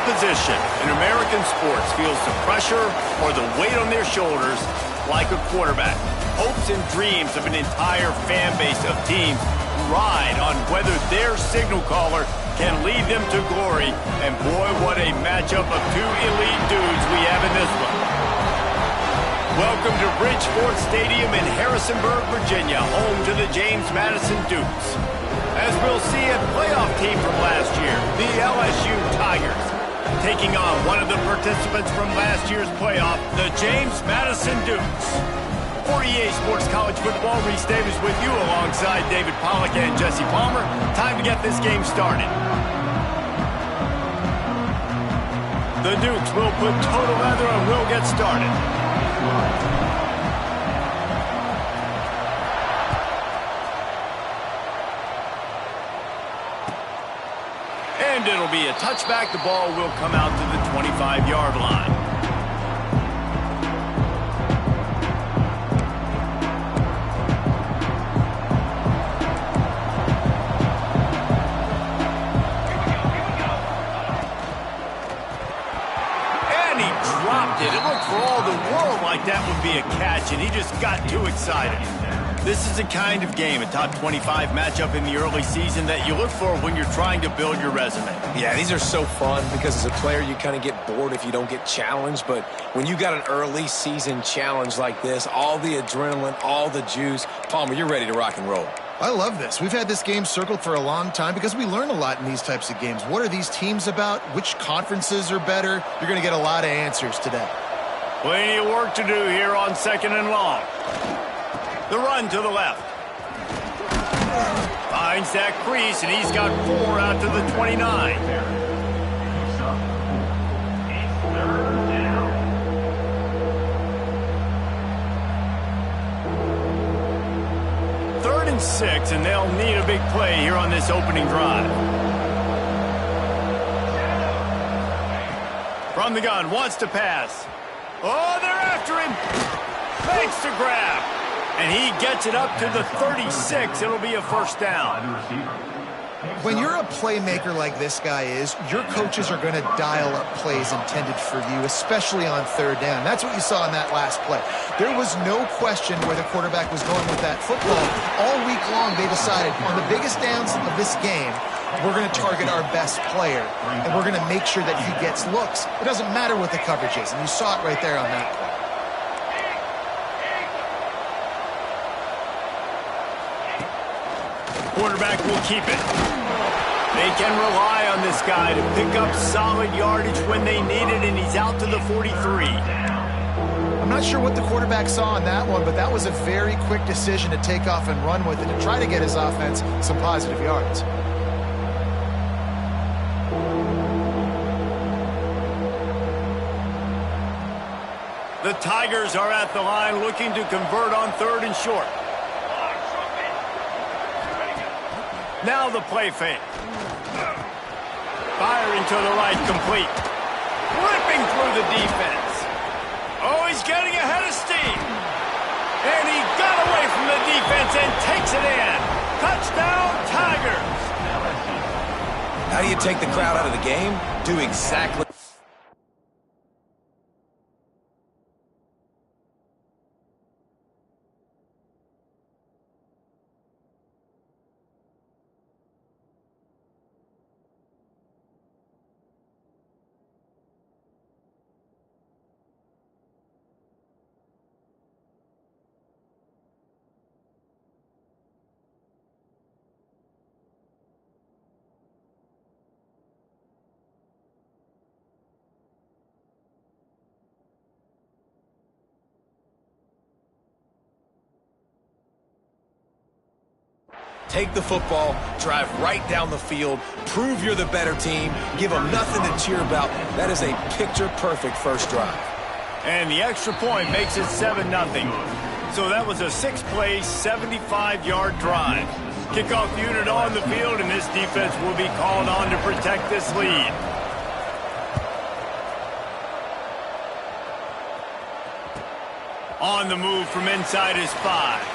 position in American sports feels the pressure or the weight on their shoulders like a quarterback. Hopes and dreams of an entire fan base of teams ride on whether their signal caller can lead them to glory. And boy, what a matchup of two elite dudes we have in this one. Welcome to Bridgeport Stadium in Harrisonburg, Virginia, home to the James Madison Dukes. As we'll see, a playoff team from last year, the LSU Tigers, taking on one of the participants from last year's playoff, the James Madison Dukes. For EA Sports College Football, Reese Davis with you alongside David Pollack and Jesse Palmer. Time to get this game started. The Dukes will put toe to leather and will get started. And it'll be a touchback. The ball will come out to the 25-yard line. It looked for all the world like that would be a catch, and he just got too excited. This is the kind of game, a top 25 matchup in the early season, that you look for when you're trying to build your resume. Yeah, these are so fun because as a player, you kind of get bored if you don't get challenged. But when you got an early season challenge like this, all the adrenaline, all the juice, Palmer, you're ready to rock and roll. I love this. We've had this game circled for a long time because we learn a lot in these types of games. What are these teams about? Which conferences are better? You're going to get a lot of answers today. Plenty of work to do here on 2nd and long. The run to the left. Finds that crease, and he's got 4 out to the 29. Third and 6, and they'll need a big play here on this opening drive. From the gun, wants to pass. Oh, they're after him. Fakes to grab. And he gets it up to the 36. It'll be a first down. When you're a playmaker like this guy is, your coaches are going to dial up plays intended for you, especially on 3rd down. That's what you saw in that last play. There was no question where the quarterback was going with that football. All week long, they decided on the biggest downs of this game, we're going to target our best player, and we're going to make sure that he gets looks. It doesn't matter what the coverage is, and you saw it right there on that play. Quarterback will keep it. They can rely on this guy to pick up solid yardage when they need it, and he's out to the 43. I'm not sure what the quarterback saw on that one, but that was a very quick decision to take off and run with it to try to get his offense some positive yards. The Tigers are at the line looking to convert on 3rd and short. Now the play fake. Firing to the right, complete. Ripping through the defense. Oh, he's getting ahead of steam. And he got away from the defense and takes it in. Touchdown, Tigers. How do you take the crowd out of the game? Do exactly. Take the football, drive right down the field, prove you're the better team, give them nothing to cheer about. That is a picture-perfect first drive. And the extra point makes it 7-0. So that was a 6-play, 75-yard drive. Kickoff unit on the field, and this defense will be called on to protect this lead. On the move from inside his 5.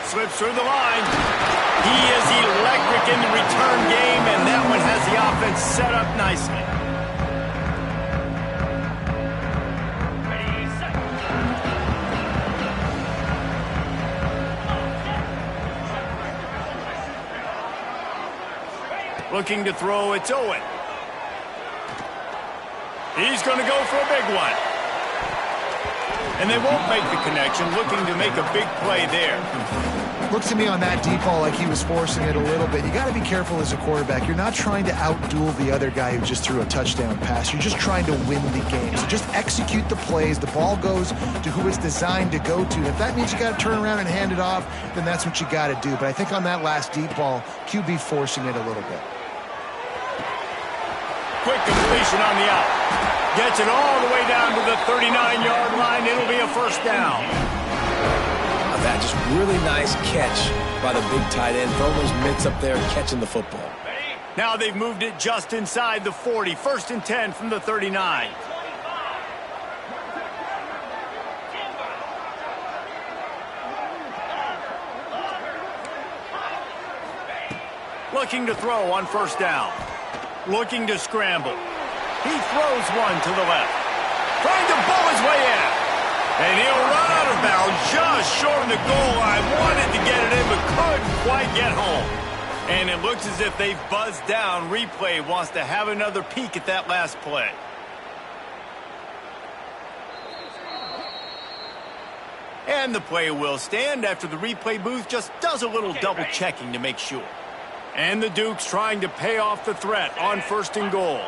Slips through the line. He is electric in the return game, and that one has the offense set up nicely. Looking to throw, it's Owen. He's going to go for a big one. And they won't make the connection, looking to make a big play there. Looks to me on that deep ball like he was forcing it a little bit. You got to be careful as a quarterback. You're not trying to outduel the other guy who just threw a touchdown pass. You're just trying to win the game. So just execute the plays. The ball goes to who it's designed to go to. And if that means you got to turn around and hand it off, then that's what you got to do. But I think on that last deep ball, QB forcing it a little bit. Quick completion on the out. Gets it all the way down to the 39-yard line. It'll be a first down. Now that just really nice catch by the big tight end. Throwing those mitts up there and catching the football. Now they've moved it just inside the 40. First and 10 from the 39. Looking to throw on first down. Looking to scramble. He throws one to the left. Trying to bowl his way in. And he'll run out of bounds just short of the goal line. Wanted to get it in, but couldn't quite get home. And it looks as if they've buzzed down. Replay wants to have another peek at that last play. And the play will stand after the replay booth just does a little double checking to make sure. And the Dukes trying to pay off the threat on first and goal.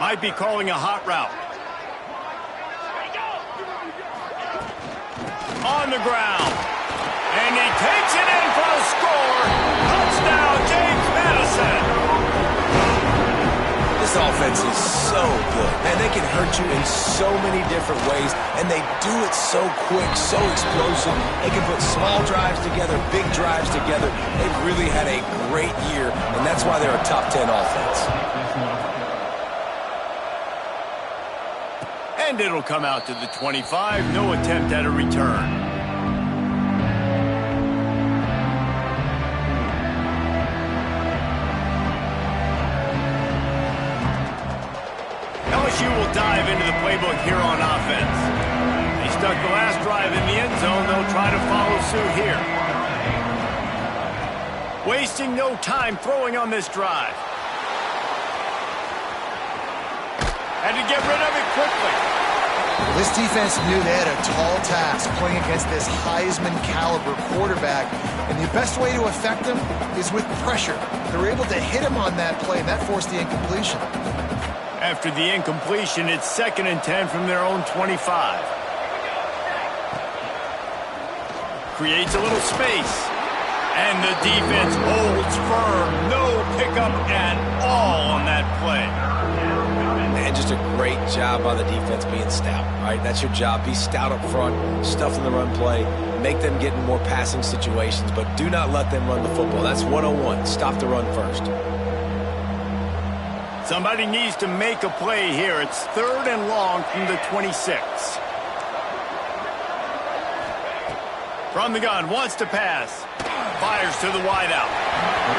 Might be calling a hot route. On the ground. And he takes it in for a score. Touchdown, James Madison. This offense is so good. Man, they can hurt you in so many different ways, and they do it so quick, so explosive. They can put small drives together, big drives together. They've really had a great year, and that's why they're a top 10 offense. And it'll come out to the 25. No attempt at a return. LSU will dive into the playbook here on offense. They stuck the last drive in the end zone. They'll try to follow suit here. Wasting no time throwing on this drive. Had to get rid of it quickly. This defense knew they had a tall task playing against this Heisman caliber quarterback, and the best way to affect him is with pressure. They were able to hit him on that play, and that forced the incompletion. After the incompletion, it's 2nd and 10 from their own 25. Creates a little space. And the defense holds firm. No pickup at all on that play. Man, just a great job by the defense being stout. All right, that's your job. Be stout up front, stuff in the run play, make them get in more passing situations, but do not let them run the football. That's 101. Stop the run first. Somebody needs to make a play here. It's 3rd and long from the 26. From the gun, wants to pass. Fires to the wideout.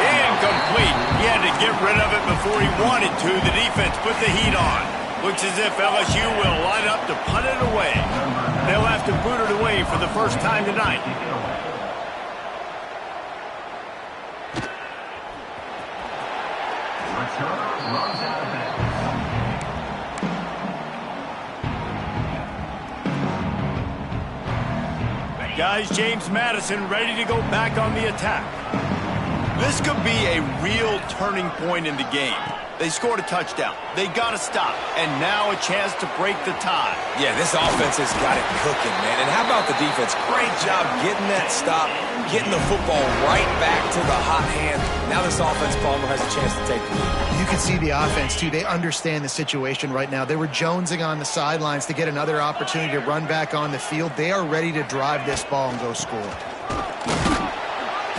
Incomplete. He had to get rid of it before he wanted to. The defense put the heat on. Looks as if LSU will line up to punt it away. They'll have to boot it away for the first time tonight. Guys, James Madison ready to go back on the attack. This could be a real turning point in the game. They scored a touchdown. They got to stop. And now a chance to break the tie. Yeah, this offense has got it cooking, man. And how about the defense? Great job getting that stop, getting the football right back to the hot hand. Now this offense, Palmer, has a chance to take the lead. You can see the offense, too. They understand the situation right now. They were jonesing on the sidelines to get another opportunity to run back on the field. They are ready to drive this ball and go score.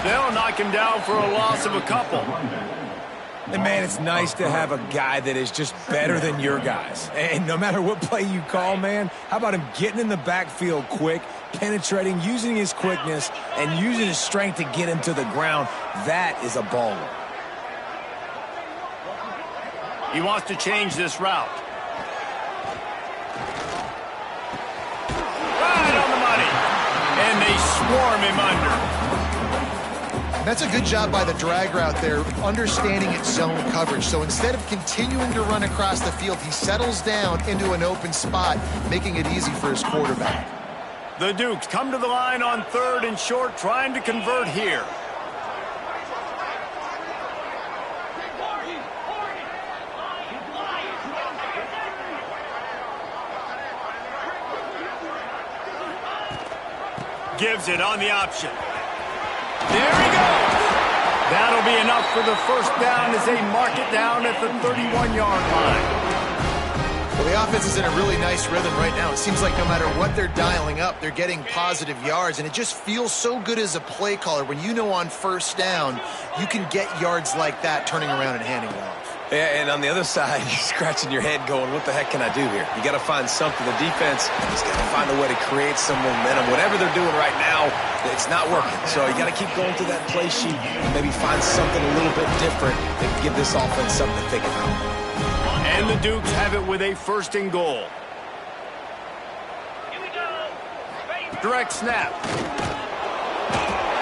They'll knock him down for a loss of a couple. And, man, it's nice to have a guy that is just better than your guys. And no matter what play you call, man, how about him getting in the backfield quick, penetrating, using his quickness, and using his strength to get him to the ground? That is a baller. He wants to change this route. Right on the money. And they swarm him under. That's a good job by the drag route there, understanding its zone coverage. So instead of continuing to run across the field, he settles down into an open spot, making it easy for his quarterback. The Dukes come to the line on 3rd and short, trying to convert here. Gives it on the option. There he goes. That'll be enough for the first down as they mark it down at the 31-yard line. Well, the offense is in a really nice rhythm right now. It seems like no matter what they're dialing up, they're getting positive yards, and it just feels so good as a play caller when you know on first down you can get yards like that turning around and handing it off. Yeah, and on the other side, you're scratching your head going, what the heck can I do here? You got to find something. The defense has got to find a way to create some momentum. Whatever they're doing right now, it's not working. So you got to keep going through that play sheet and maybe find something a little bit different that can give this offense something to think about. And the Dukes have it with a 1st and goal. Direct snap.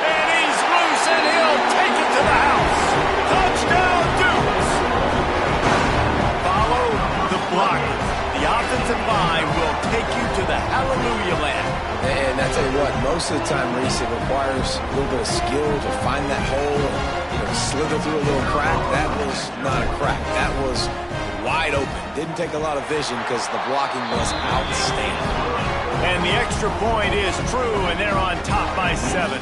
And he's loose, and he'll take it to the house. Touchdown, Dukes. Follow the blockers. The offensive line will take you to the hallelujah land. And I tell you what, most of the time, Reese, it requires a little bit of skill to find that hole and slither through a little crack. That was not a crack. That was wide open. Didn't take a lot of vision because the blocking was outstanding. And the extra point is true, and they're on top by 7.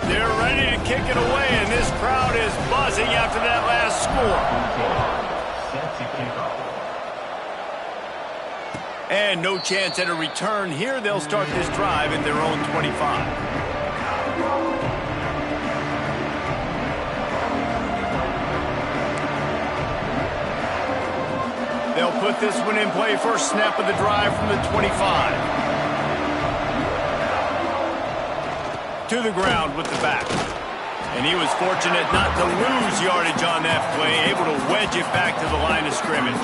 They're ready to kick it away, and this crowd is buzzing after that last score. And no chance at a return here. They'll start this drive in their own 25. They'll put this one in play. First snap of the drive from the 25. To the ground with the back. And he was fortunate not to lose yardage on that play, able to wedge it back to the line of scrimmage.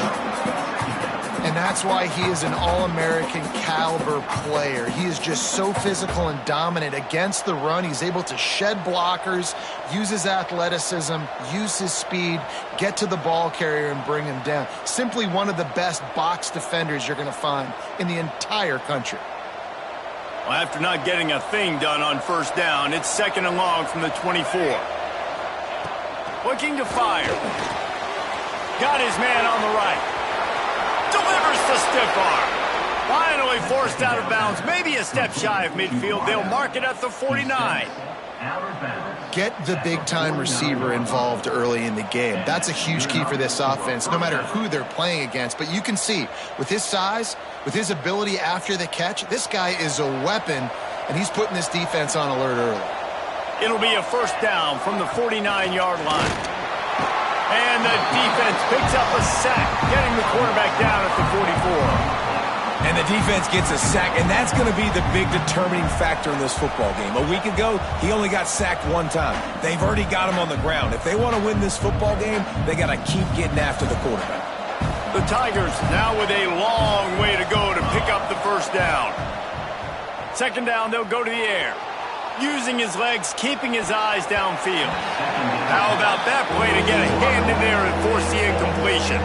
And that's why he is an All-American caliber player. He is just so physical and dominant against the run. He's able to shed blockers, use his athleticism, use his speed, get to the ball carrier and bring him down. Simply one of the best box defenders you're going to find in the entire country. Well, after not getting a thing done on first down, it's 2nd and long from the 24. Looking to fire. Got his man on the right. Delivers the stiff arm. Finally forced out of bounds. Maybe a step shy of midfield. They'll mark it at the 49. Get the big-time receiver involved early in the game. That's a huge key for this offense, no matter who they're playing against. But you can see, with his size, with his ability after the catch, this guy is a weapon, and he's putting this defense on alert early. It'll be a first down from the 49-yard line. And the defense picks up a sack, getting the quarterback down at the 44. And the defense gets a sack, and that's going to be the big determining factor in this football game. A week ago, he only got sacked 1 time. They've already got him on the ground. If they want to win this football game, they got to keep getting after the quarterback. The Tigers now with a long way to go to pick up the first down. 2nd down, they'll go to the air. Using his legs, keeping his eyes downfield. How about that play to get a hand in there and force the incompletion?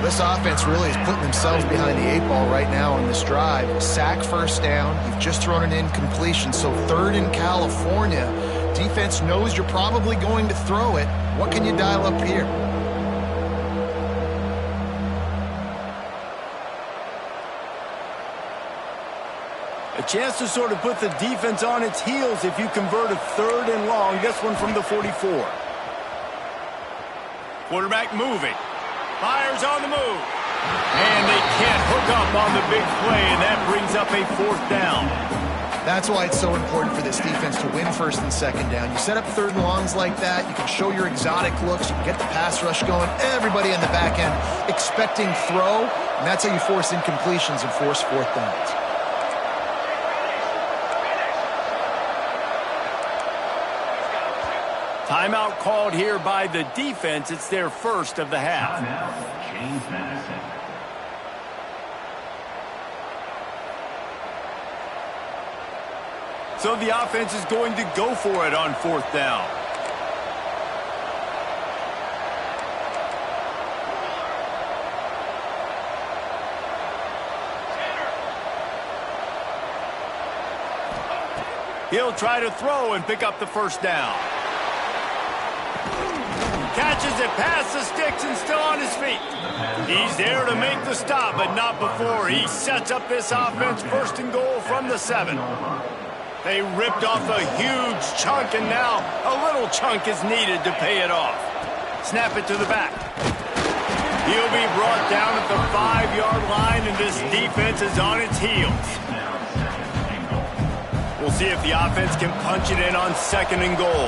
This offense really is putting themselves behind the 8 ball right now on this drive. Sack, first down. You've just thrown an incompletion, so 3rd in California. Defense knows you're probably going to throw it. What can you dial up here? A chance to sort of put the defense on its heels if you convert a 3rd and long. This one from the 44. Quarterback moving. Fires on the move. And they can't hook up on the big play, and that brings up a 4th down. That's why it's so important for this defense to win 1st and 2nd down. You set up 3rd and longs like that, you can show your exotic looks, you can get the pass rush going, everybody in the back end expecting throw, and that's how you force incompletions and force 4th downs. Timeout called here by the defense. It's their first of the half. So the offense is going to go for it on 4th down. He'll try to throw and pick up the first down. Catches it past the sticks and still on his feet. He's there to make the stop, but not before. He sets up this offense 1st and goal from the 7. They ripped off a huge chunk, and now a little chunk is needed to pay it off. Snap it to the back. He'll be brought down at the 5-yard line, and this defense is on its heels. We'll see if the offense can punch it in on 2nd and goal.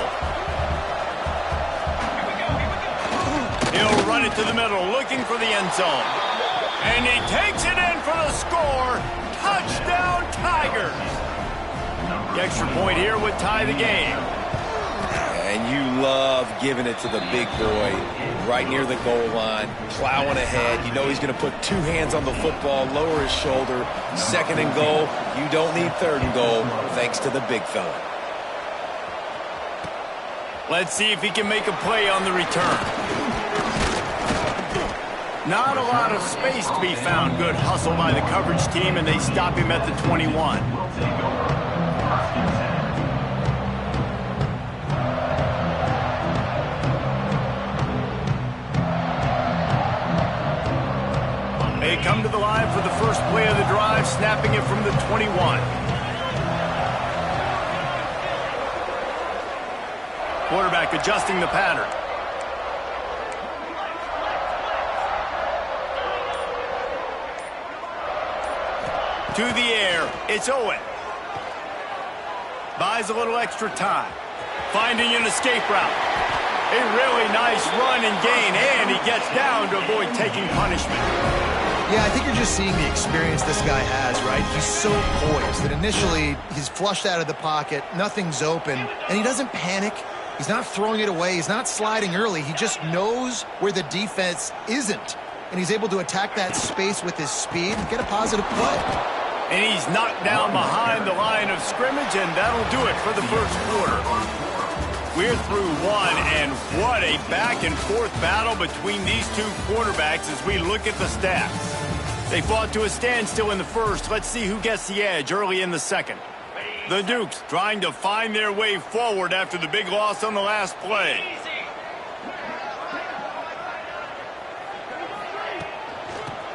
He'll run it to the middle, looking for the end zone. And he takes it in for the score. Touchdown, Tigers. The extra point here would tie the game. And you love giving it to the big boy right near the goal line, plowing ahead. You know he's going to put 2 hands on the football, lower his shoulder. 2nd and goal. You don't need 3rd and goal, thanks to the big fella. Let's see if he can make a play on the return. Not a lot of space to be found. Good hustle by the coverage team, and they stop him at the 21. They come to the line for the first play of the drive, snapping it from the 21. Quarterback adjusting the pattern. To the air, it's Owen. Buys a little extra time. Finding an escape route. A really nice run and gain, and he gets down to avoid taking punishment. Yeah, I think you're just seeing the experience this guy has, right? He's so poised that initially he's flushed out of the pocket, nothing's open, and he doesn't panic. He's not throwing it away. He's not sliding early. He just knows where the defense isn't, and he's able to attack that space with his speed and get a positive play. And he's knocked down behind the line of scrimmage, and that'll do it for the first quarter. We're through one, and what a back-and-forth battle between these two quarterbacks as we look at the stats. They fought to a standstill in the first. Let's see who gets the edge early in the second. The Dukes trying to find their way forward after the big loss on the last play.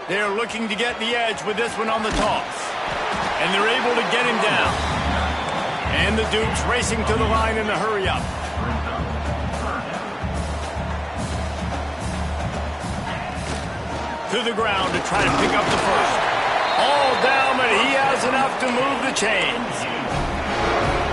They're looking to get the edge with this one on the toss. And they're able to get him down. And the Dukes racing to the line in a hurry-up. To the ground to try to pick up the first. All down, but he has enough to move the chains.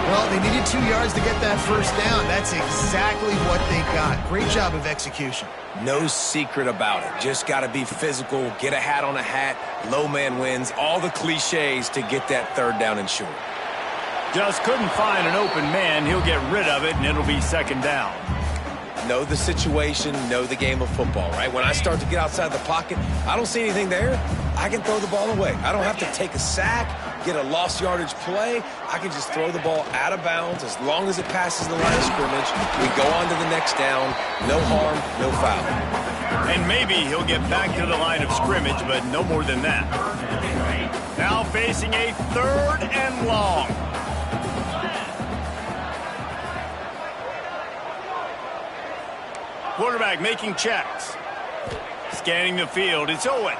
Well, they needed 2 yards to get that first down. That's exactly what they got. Great job of execution. No secret about it. Just got to be physical, get a hat on a hat, low man wins, all the cliches to get that 3rd down and short. Just couldn't find an open man. He'll get rid of it, and it'll be 2nd down. Know the situation, know the game of football, right? When I start to get outside the pocket, I don't see anything there, I can throw the ball away. I don't have to take a sack, get a lost yardage play. I can just throw the ball out of bounds as long as it passes the line of scrimmage. We go on to the next down. No harm, no foul. And maybe he'll get back to the line of scrimmage, but no more than that. Now facing a 3rd and long. Quarterback making checks. Scanning the field. It's Owen.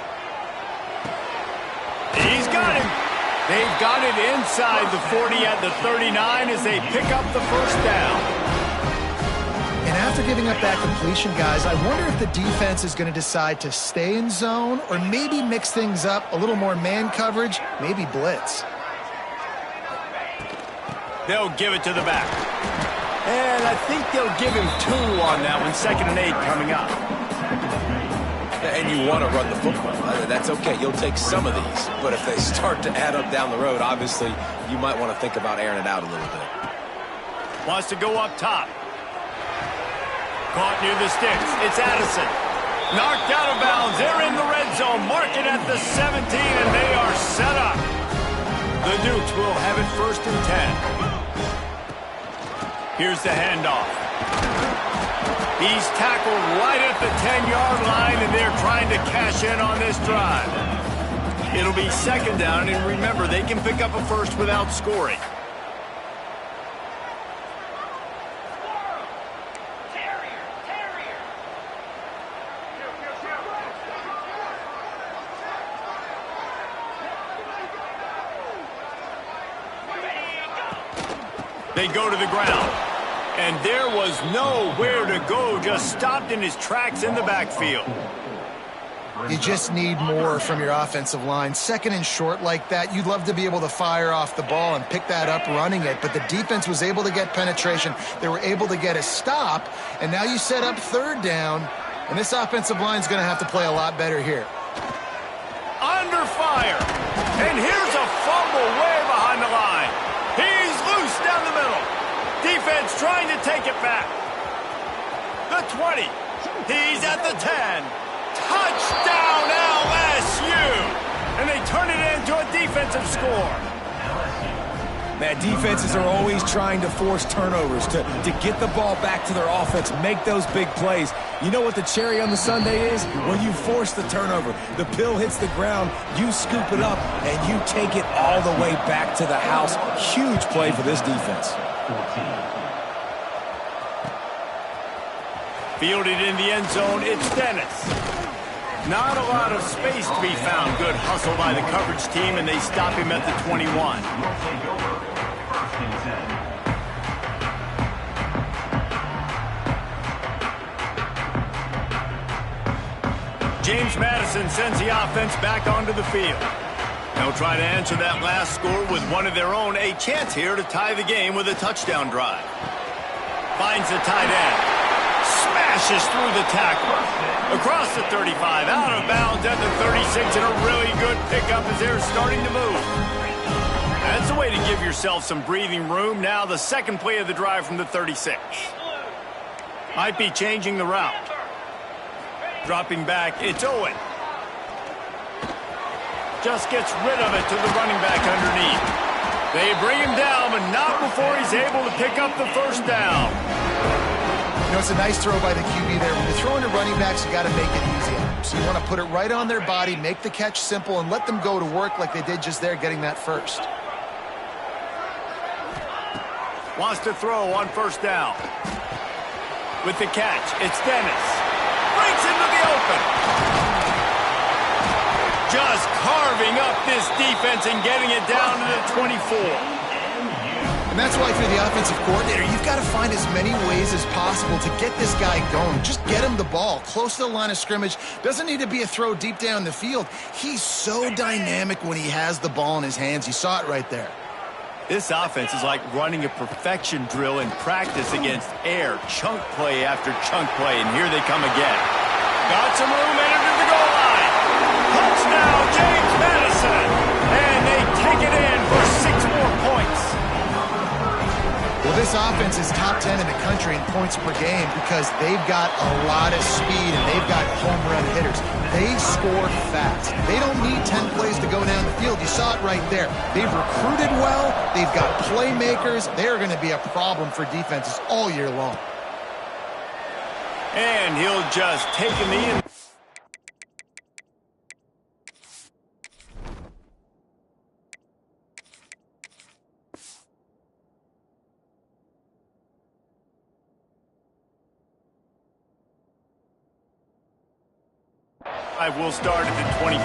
He's got him. They've got it inside the 40 at the 39 as they pick up the first down. And after giving up that completion, guys, I wonder if the defense is going to decide to stay in zone or maybe mix things up, a little more man coverage, maybe blitz. They'll give it to the back. And I think they'll give him 2 on that one. 2nd and 8 coming up. And you want to run the football. That's okay. You'll take some of these. But if they start to add up down the road, obviously, you might want to think about airing it out a little bit. Wants to go up top. Caught near the sticks. It's Addison. Knocked out of bounds. They're in the red zone. Mark it at the 17, and they are set up. The Dukes will have it 1st and 10. Here's the handoff. He's tackled right at the 10-yard line, and they're trying to cash in on this drive. It'll be 2nd down, and remember, they can pick up a first without scoring. They go to the ground. And there was nowhere to go, just stopped in his tracks in the backfield. You just need more from your offensive line. 2nd and short like that, you'd love to be able to fire off the ball and pick that up running it, but the defense was able to get penetration. They were able to get a stop, and now you set up 3rd down, and this offensive line is going to have to play a lot better here. Under fire, and here's a fumble way behind the line. He's loose down the middle. Defense trying to take it back. The 20. He's at the 10. Touchdown, LSU! And they turn it into a defensive score. Man, defenses are always trying to force turnovers to get the ball back to their offense, make those big plays. You know what the cherry on the sundae is? When you force the turnover, the pill hits the ground, you scoop it up, and you take it all the way back to the house. Huge play for this defense. Fielded in the end zone, it's Dennis. Not a lot of space to be found. Good hustle by the coverage team, and they stop him at the 21. James Madison sends the offense back onto the field. They'll try to answer that last score with one of their own. A chance here to tie the game with a touchdown drive. Finds the tight end. Smashes through the tackle. Across the 35, out of bounds at the 36, and a really good pickup as they're starting to move. That's a way to give yourself some breathing room. Now the 2nd play of the drive from the 36. Might be changing the route. Dropping back, it's Owen. Just gets rid of it to the running back underneath. They bring him down, but not before he's able to pick up the 1st down. You know, it's a nice throw by the QB there. When you're throwing to running backs, you got to make it easy. So you want to put it right on their body, make the catch simple, and let them go to work like they did just there, getting that first. Wants to throw on 1st down. With the catch, it's Dennis. Breaks into the open. Just carving up this defense and getting it down to the 24. And that's why, if you're the offensive coordinator, you've got to find as many ways as possible to get this guy going. Just get him the ball close to the line of scrimmage. Doesn't need to be a throw deep down the field. He's so dynamic when he has the ball in his hands. You saw it right there. This offense is like running a perfection drill in practice against air. Chunk play after chunk play, and here they come again. Got some room, entered to the goal line. Touchdown, James Madison. And they take it in for 6 more points. Well, this offense is top 10 in the country in points per game because they've got a lot of speed and they've got home run hitters. They score fast. They don't need 10 plays to go down the field. You saw it right there. They've recruited well. They've got playmakers. They're going to be a problem for defenses all year long. And he'll just take him in. Will start at the 25.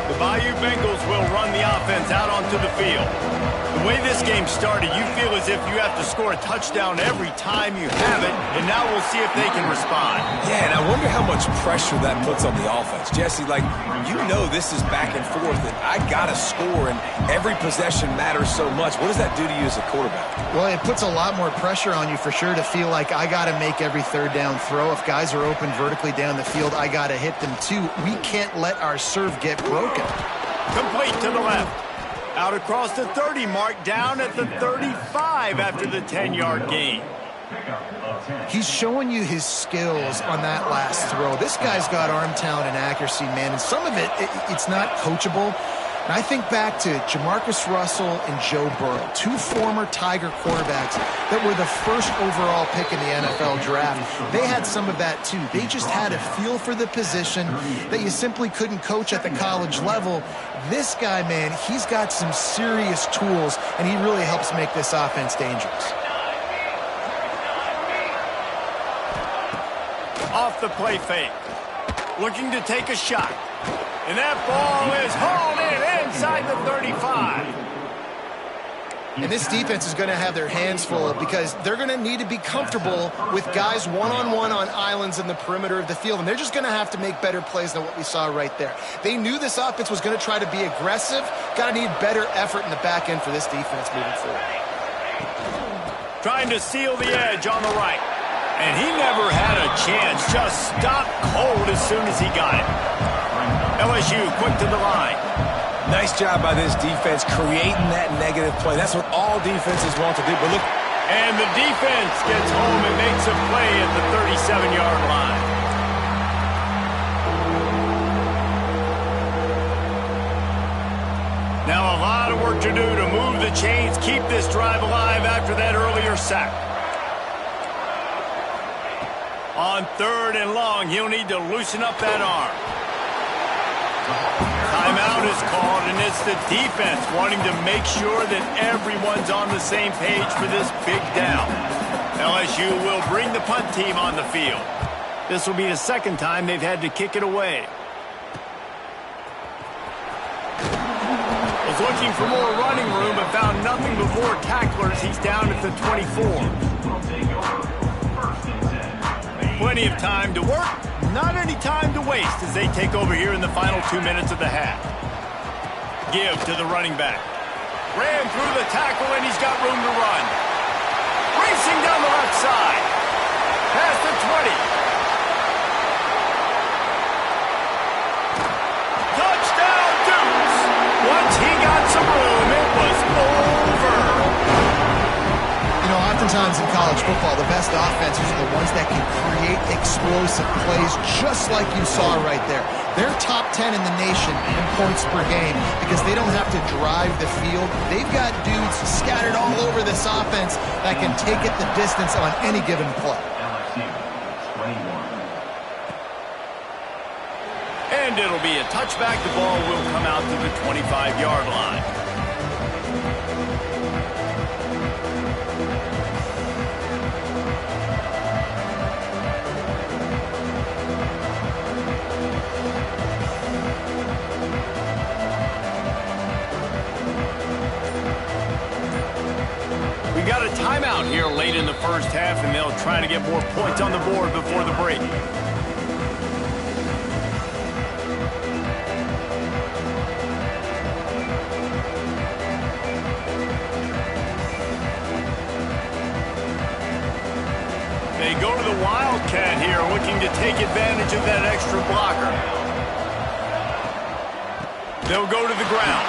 The Bayou Bengals will run the offense out onto the field. The way this game started, you feel as if you have to score a touchdown every time you have it, and now we'll see if they can respond. Yeah, and I wonder how much pressure that puts on the offense. Jesse, like, you know this is back and forth, and I got to score, and every possession matters so much. What does that do to you as a quarterback? Well, it puts a lot more pressure on you for sure to feel like I got to make every 3rd down throw. If guys are open vertically down the field, I got to hit them too. We can't let our serve get broken. Complete to the left. Out across the 30 mark, down at the 35 after the 10-yard gain. He's showing you his skills on that last throw. This guy's got arm talent and accuracy, man, and some of it's not coachable. And I think back to Jamarcus Russell and Joe Burrow, two former Tiger quarterbacks that were the first overall pick in the NFL draft. They had some of that too. They just had a feel for the position that you simply couldn't coach at the college level. This guy, man, he's got some serious tools, and he really helps make this offense dangerous. Off the play fake. Looking to take a shot. And that ball is hauled in inside the 35. And this defense is going to have their hands full because they're going to need to be comfortable with guys one-on-one on islands in the perimeter of the field. And they're just going to have to make better plays than what we saw right there. They knew this offense was going to try to be aggressive. Got to need better effort in the back end for this defense moving forward. Trying to seal the edge on the right. And he never had a chance. Just stopped cold as soon as he got it. LSU quick to the line. Nice job by this defense creating that negative play. That's what all defenses want to do. But look. And the defense gets home and makes a play at the 37-yard line. Now a lot of work to do to move the chains, keep this drive alive after that earlier sack. On 3rd and long, he'll need to loosen up that arm. Timeout is called, and it's the defense wanting to make sure that everyone's on the same page for this big down. LSU will bring the punt team on the field. This will be the second time they've had to kick it away. Was looking for more running room, but found nothing before tacklers. He's down at the 24. Plenty of time to work, not any time to waste as they take over here in the final 2 minutes of the half. Give to the running back. Ran through the tackle and he's got room to run. Racing down the left side. Past the 20. Touchdown Dukes. Once he got some room, it was over. You know, oftentimes in college football, the best offenses are the ones that can create explosive plays just like you saw right there. They're top 10 in the nation in points per game because they don't have to drive the field. They've got dudes scattered all over this offense that can take it the distance on any given play. And it'll be a touchback. The ball will come out to the 25-yard line. We got a timeout here late in the first half, and they'll try to get more points on the board before the break. They go to the Wildcat here, looking to take advantage of that extra blocker. They'll go to the ground.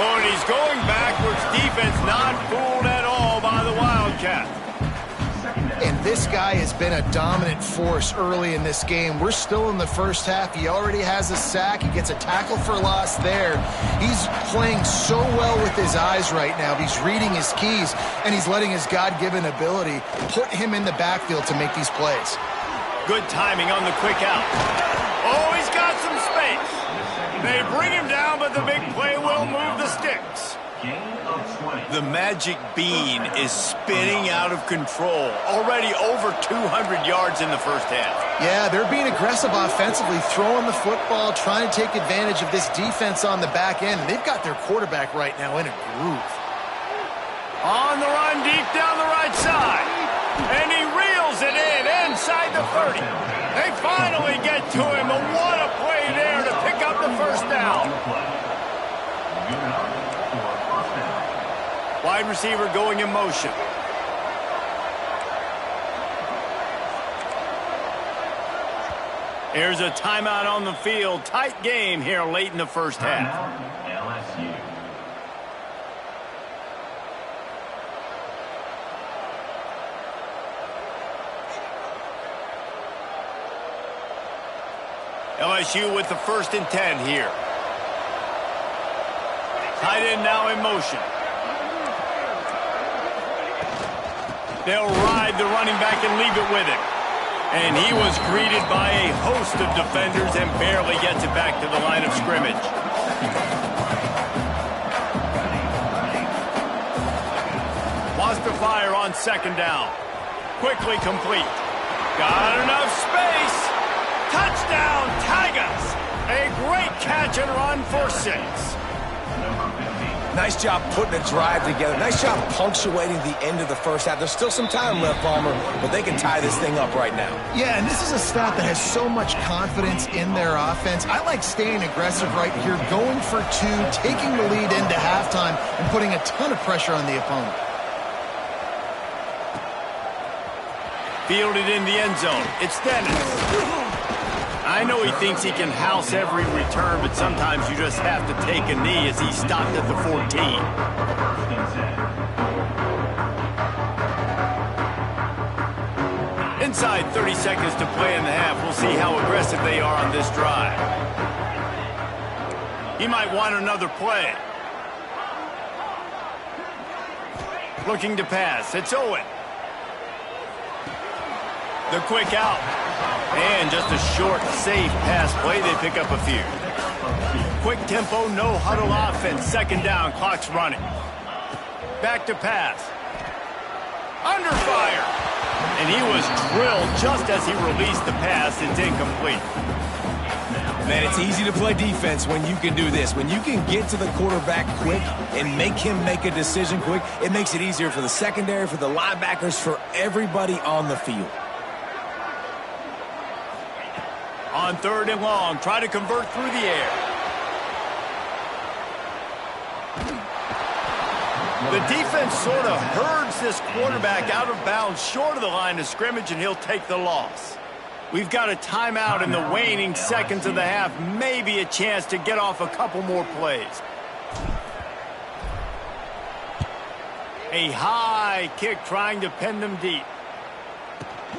Oh, and he's going backwards. Defense not fooled at all by the Wildcat. And this guy has been a dominant force early in this game. We're still in the first half. He already has a sack. He gets a tackle for loss there. He's playing so well with his eyes right now. He's reading his keys, and he's letting his God-given ability put him in the backfield to make these plays. Good timing on the quick out. Oh, he's got some space. They bring him down, but the big play will move the sticks. The magic bean is spinning out of control. Already over 200 yards in the first half. Yeah, they're being aggressive offensively, throwing the football, trying to take advantage of this defense on the back end. They've got their quarterback right now in a groove. On the run, deep down the right side. And he reels it in inside the 30. They finally get to him, but what a play there to pick up the first down. Wide receiver going in motion. Here's a timeout on the field. Tight game here late in the first half. LSU with the 1st and 10 here. Tight end now in motion. They'll ride the running back and leave it with him. And he was greeted by a host of defenders and barely gets it back to the line of scrimmage. Wants to fire on 2nd down. Quickly complete. Got enough space. Touchdown, Tigers. A great catch and run for 6. Nice job putting a drive together. Nice job punctuating the end of the first half. There's still some time left, Palmer, but they can tie this thing up right now. Yeah, and this is a staff that has so much confidence in their offense. I like staying aggressive right here, going for 2, taking the lead into halftime, and putting a ton of pressure on the opponent. Fielded in the end zone. It's Dennis. I know he thinks he can house every return, but sometimes you just have to take a knee as he stopped at the 14. Inside 30 seconds to play in the half. We'll see how aggressive they are on this drive. He might want another play. Looking to pass. It's Owen. The quick out. And just a short, safe pass play. They pick up a few. Quick tempo, no huddle offense. 2nd down, clock's running. Back to pass. Under fire. And he was drilled just as he released the pass. It's incomplete. Man, it's easy to play defense when you can do this. When you can get to the quarterback quick and make him make a decision quick, it makes it easier for the secondary, for the linebackers, for everybody on the field. On 3rd and long, try to convert through the air. The defense sort of herds this quarterback out of bounds short of the line of scrimmage, and he'll take the loss. We've got a timeout in the waning seconds of the half. Maybe a chance to get off a couple more plays. A high kick trying to pin them deep.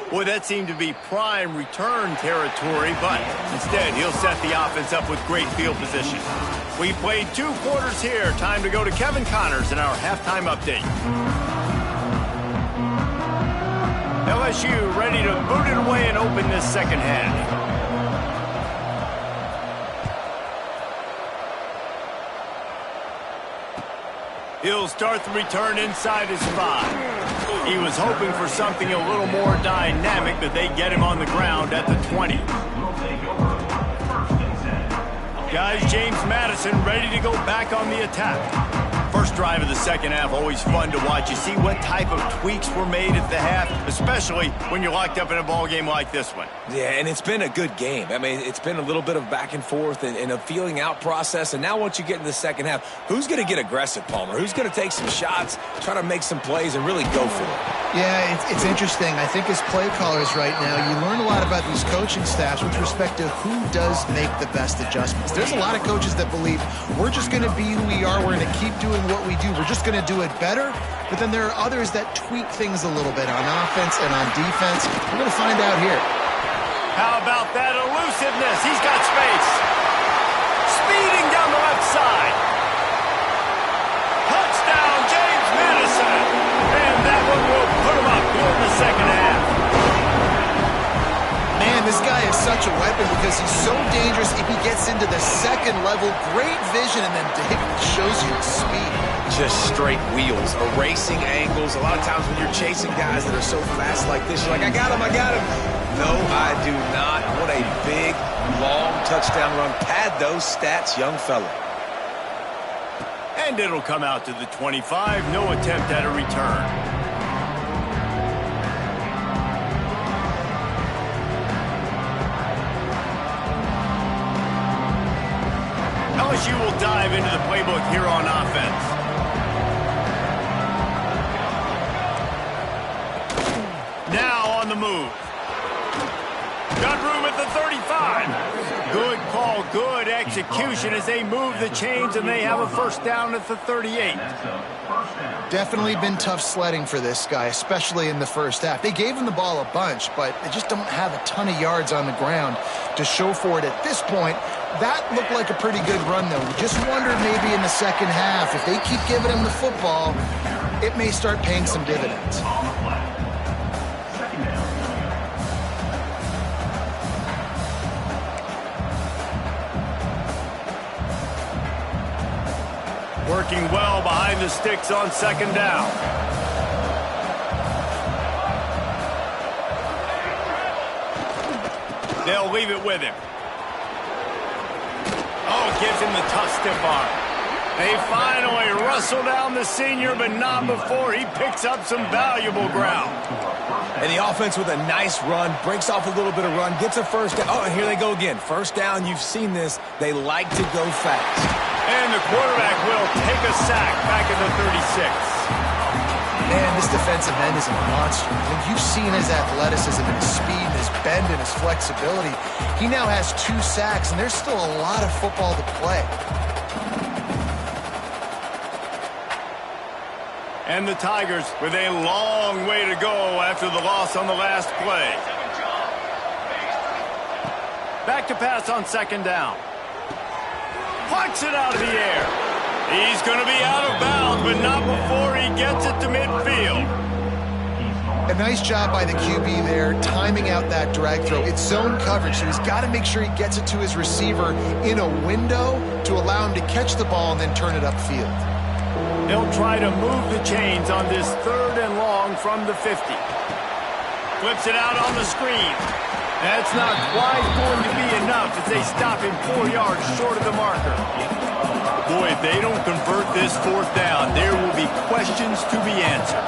Boy, that seemed to be prime return territory, but instead he'll set the offense up with great field position. We played 2 quarters here. Time to go to Kevin Connors in our halftime update. LSU ready to boot it away and open this 2nd half. He'll start the return inside his 5. He was hoping for something a little more dynamic, but they get him on the ground at the 20. Guys, James Madison ready to go back on the attack. First drive of the 2nd half, always fun to watch. You see what type of tweaks were made at the half, especially when you're locked up in a ball game like this one. Yeah, and it's been a good game. I mean, it's been a little bit of back and forth and a feeling out process. And now once you get in the 2nd half, who's going to get aggressive, Palmer? Who's going to take some shots, try to make some plays, and really go for it? Yeah, it's interesting. I think as play callers right now, you learn a lot about these coaching staffs with respect to who does make the best adjustments. There's a lot of coaches that believe we're just going to be who we are. We're going to keep doing what we do. We're just going to do it better. But then there are others that tweak things a little bit on offense and on defense. We're going to find out here. How about that elusiveness? He's got space. Speeding down the left side. Touchdown, James Madison. And that one will put him up here in the 2nd half. Man, this guy is such a weapon because he's so dangerous if he gets into the 2nd level. Great vision, and then David shows you his speed. Just straight wheels, erasing angles. A lot of times when you're chasing guys that are so fast like this, you're like, I got him. No, I do not. What a big, long touchdown run. Pad those stats, young fella. And it'll come out to the 25. No attempt at a return. LSU will dive into the playbook here on offense. Now on the move. Got room at the 35. Good call good execution as they move the chains, and they have a first down at the 38. Definitely been tough sledding for this guy, especially in the first half. They gave him the ball a bunch, but they just don't have a ton of yards on the ground to show for it at this point. That looked like a pretty good run, though. We just wondered maybe in the second half, if they keep giving him the football, it may start paying some dividends. Working well behind the sticks on second down. They'll leave it with him. Oh, gives him the tough stiff arm. They finally rustle down the senior, but not before he picks up some valuable ground. And the offense with a nice run, breaks off a little bit of run, gets a first down. Oh, and here they go again. First down, you've seen this. They like to go fast. And the quarterback will take a sack back at the 36. Man, this defensive end is a monster. When you've seen his athleticism and his speed and his bend and his flexibility, he now has 2 sacks, and there's still a lot of football to play. And the Tigers with a long way to go after the loss on the last play. Back to pass on second down. Plucks it out of the air. He's going to be out of bounds, but not before he gets it to midfield. A nice job by the QB there, timing out that drag throw. It's zone coverage, so he's got to make sure he gets it to his receiver in a window to allow him to catch the ball and then turn it upfield. They'll try to move the chains on this third and long from the 50. Flips it out on the screen. That's not quite going to be enough as they stop him 4 yards short of the marker. Boy, if they don't convert this fourth down, there will be questions to be answered.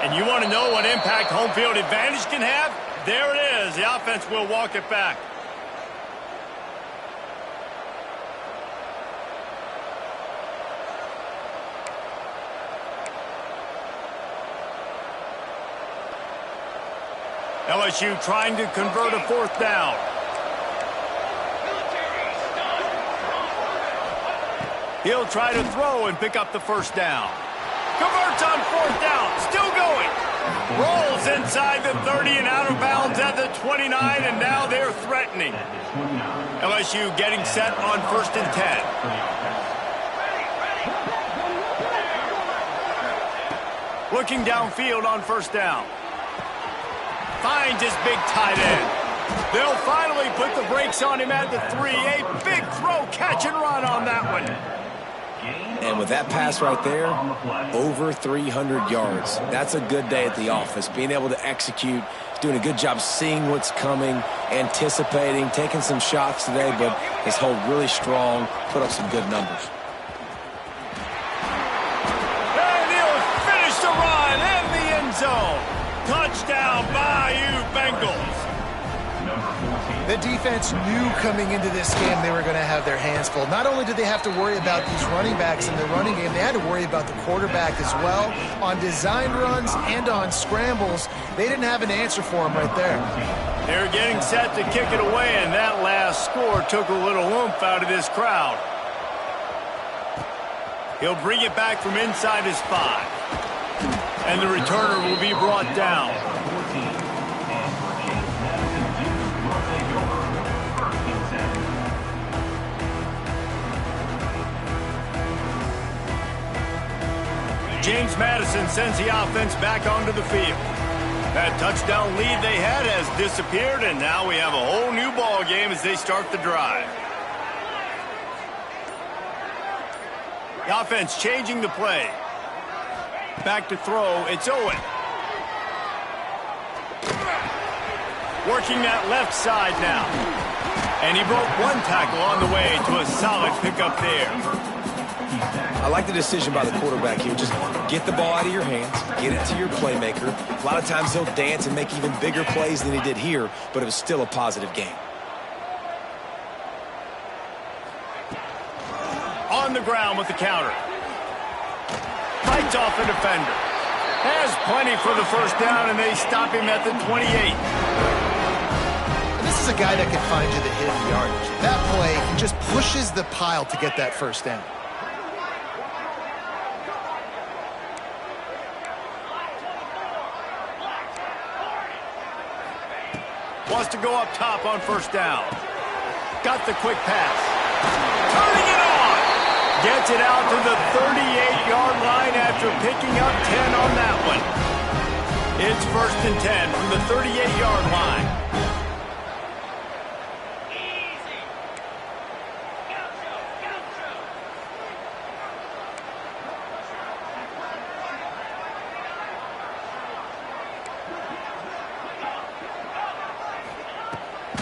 And you want to know what impact home field advantage can have? There it is. The offense will walk it back. LSU trying to convert a fourth down. He'll try to throw and pick up the first down. Converts on fourth down. Still going. Rolls inside the 30 and out of bounds at the 29, and now they're threatening. LSU getting set on first and 10. Looking downfield on first down. Finds his big tight end. They'll finally put the brakes on him at the 3. A big throw, catch and run on that one. And with that pass right there, over 300 yards. That's a good day at the office. Being able to execute, doing a good job seeing what's coming, anticipating, taking some shots today, but his hold really strong, put up some good numbers. And he'll finish the run in the end zone. Touchdown, Bayou Bengals. The defense knew coming into this game they were going to have their hands full. Not only did they have to worry about these running backs in the running game, they had to worry about the quarterback as well. On design runs and on scrambles, they didn't have an answer for him right there. They're getting set to kick it away, and that last score took a little oomph out of this crowd. He'll bring it back from inside his 5. And the returner will be brought down. James Madison sends the offense back onto the field. That touchdown lead they had has disappeared, and now we have a whole new ball game as they start the drive. The offense changing the play. Back to throw, it's Owen. Working that left side now. And he broke one tackle on the way to a solid pickup there. I like the decision by the quarterback here. Just get the ball out of your hands, get it to your playmaker. A lot of times he'll dance and make even bigger plays than he did here, but it was still a positive game. ground with the counter. Fights off a defender. Has plenty for the first down, and they stop him at the 28. And this is a guy that can find you the hidden yardage. That play, he just pushes the pile to get that first down. Wants to go up top on first down. Got the quick pass. Turning it on. Gets it out to the 38-yard line after picking up 10 on that one. It's 1st and 10 from the 38-yard line.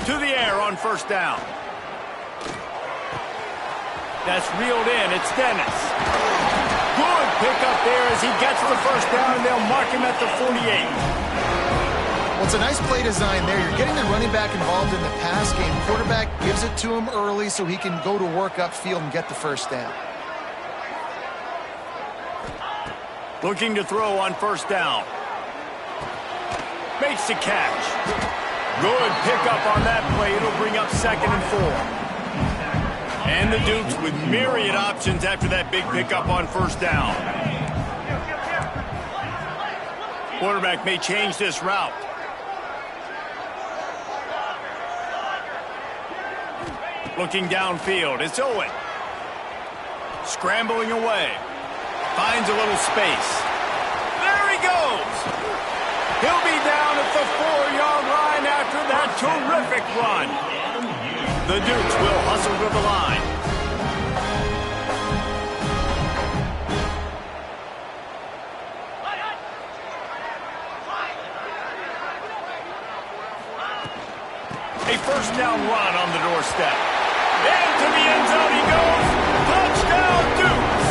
To the air on first down. That's reeled in. It's Dennis. Good pickup there as he gets the first down, and they'll mark him at the 48. Well, it's a nice play design there. You're getting the running back involved in the pass game. Quarterback gives it to him early so he can go to work upfield and get the first down. Looking to throw on first down. Makes the catch. Good pickup on that play. It'll bring up 2nd and 4. And the Dukes with myriad options after that big pickup on first down. Quarterback may change this route. Looking downfield, it's Owen. Scrambling away. Finds a little space. There he goes! He'll be down at the 4-yard line after that terrific run. The Dukes will hustle to the line. A first down run on the doorstep. Into the end zone he goes. Touchdown, Dukes!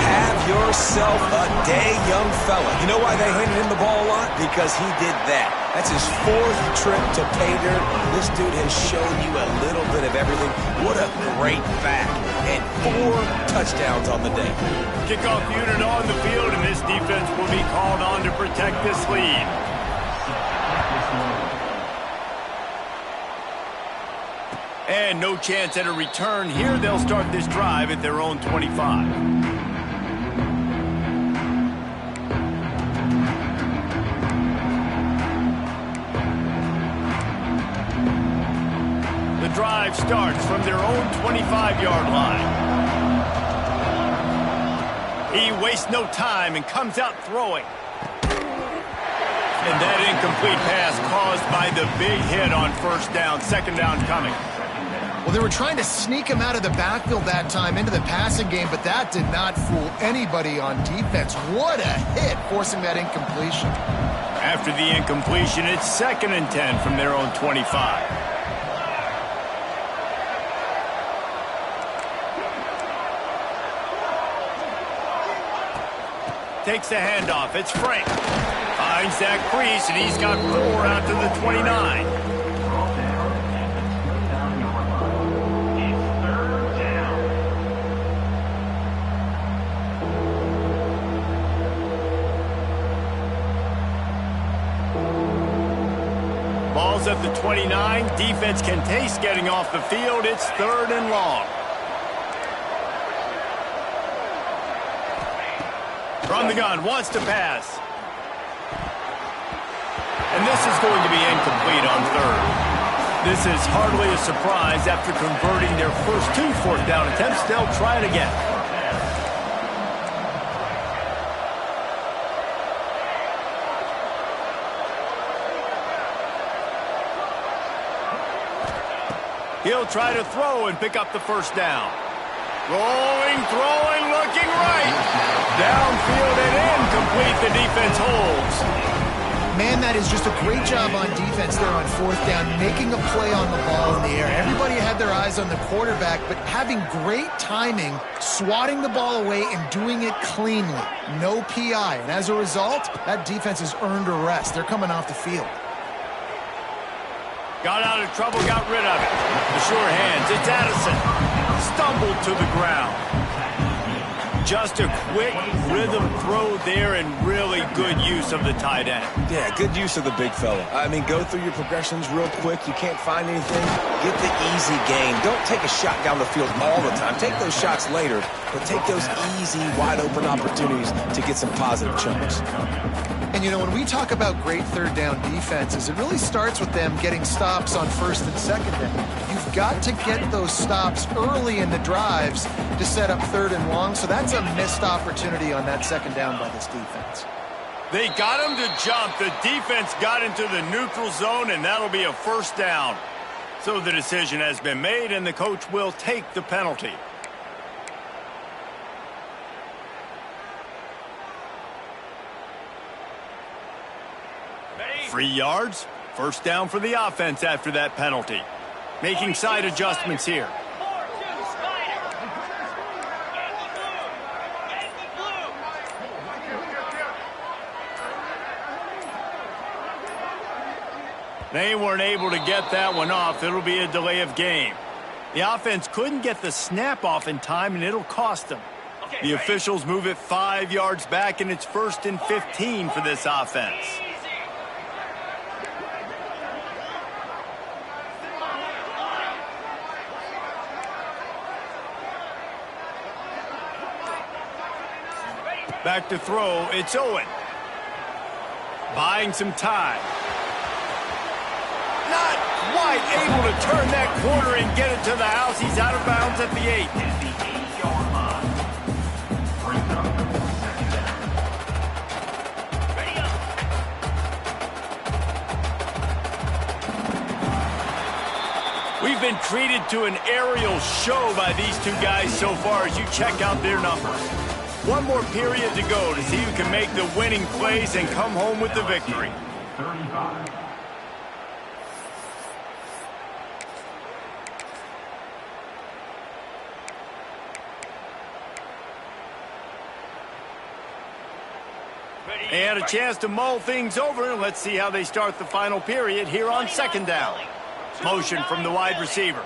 Have yourself a day, young fella. You know why they handed him the ball a lot? Because he did that. That's his 4th trip to pay dirt. This dude has shown you a little bit of everything. What a great back. And 4 touchdowns on the day. Kickoff unit on the field, and this defense will be called on to protect this lead. And no chance at a return here. They'll start this drive at their own 25. The drive starts from their own 25-yard line. He wastes no time and comes out throwing. And that incomplete pass caused by the big hit on first down. 2nd down coming. Well, they were trying to sneak him out of the backfield that time into the passing game, but that did not fool anybody on defense. What a hit, forcing that incompletion. After the incompletion, it's 2nd and 10 from their own 25. Takes the handoff. It's Frank. Finds that crease, and he's got 4 out to the 29. Ball's at the 29. Defense can taste getting off the field. It's 3rd and long. From the gun, wants to pass. And this is going to be incomplete on 3rd. This is hardly a surprise. After converting their first 2 4th down attempts, they'll try it again. He'll try to throw and pick up the first down. Rolling, throwing, looking right. Downfield and incomplete. The defense holds. Man, that is just a great job on defense there on 4th down, making a play on the ball in the air. Everybody had their eyes on the quarterback, but having great timing, swatting the ball away and doing it cleanly. No PI. And as a result, that defense has earned a rest. They're coming off the field. Got out of trouble, got rid of it. The sure hands, it's Addison. stumbled to the ground. Just a quick rhythm throw there and really good use of the tight end. Yeah, good use of the big fella. I mean, go through your progressions real quick. You can't find anything. Get the easy gain. Don't take a shot down the field all the time. Take those shots later, but take those easy, wide-open opportunities to get some positive chunks. And, you know, when we talk about great third down defenses, it really starts with them getting stops on first and second down. You've got to get those stops early in the drives to set up third and long, so that's a missed opportunity on that second down by this defense. They got him to jump. The defense got into the neutral zone, and that'll be a first down. So the decision has been made, and the coach will take the penalty. 3 yards, first down for the offense after that penalty. Making side adjustments here. They weren't able to get that one off. It'll be a delay of game. The offense couldn't get the snap off in time, and it'll cost them. The officials move it 5 yards back, and it's 1st and 15 for this offense. Back to throw, it's Owen. Buying some time. Not quite able to turn that corner and get it to the house. He's out of bounds at the 8. We've been treated to an aerial show by these two guys so far as you check out their numbers. One more period to go to see who can make the winning plays and come home with the victory. 35. They had a chance to mull things over. Let's see how they start the final period here on second down. Motion from the wide receiver.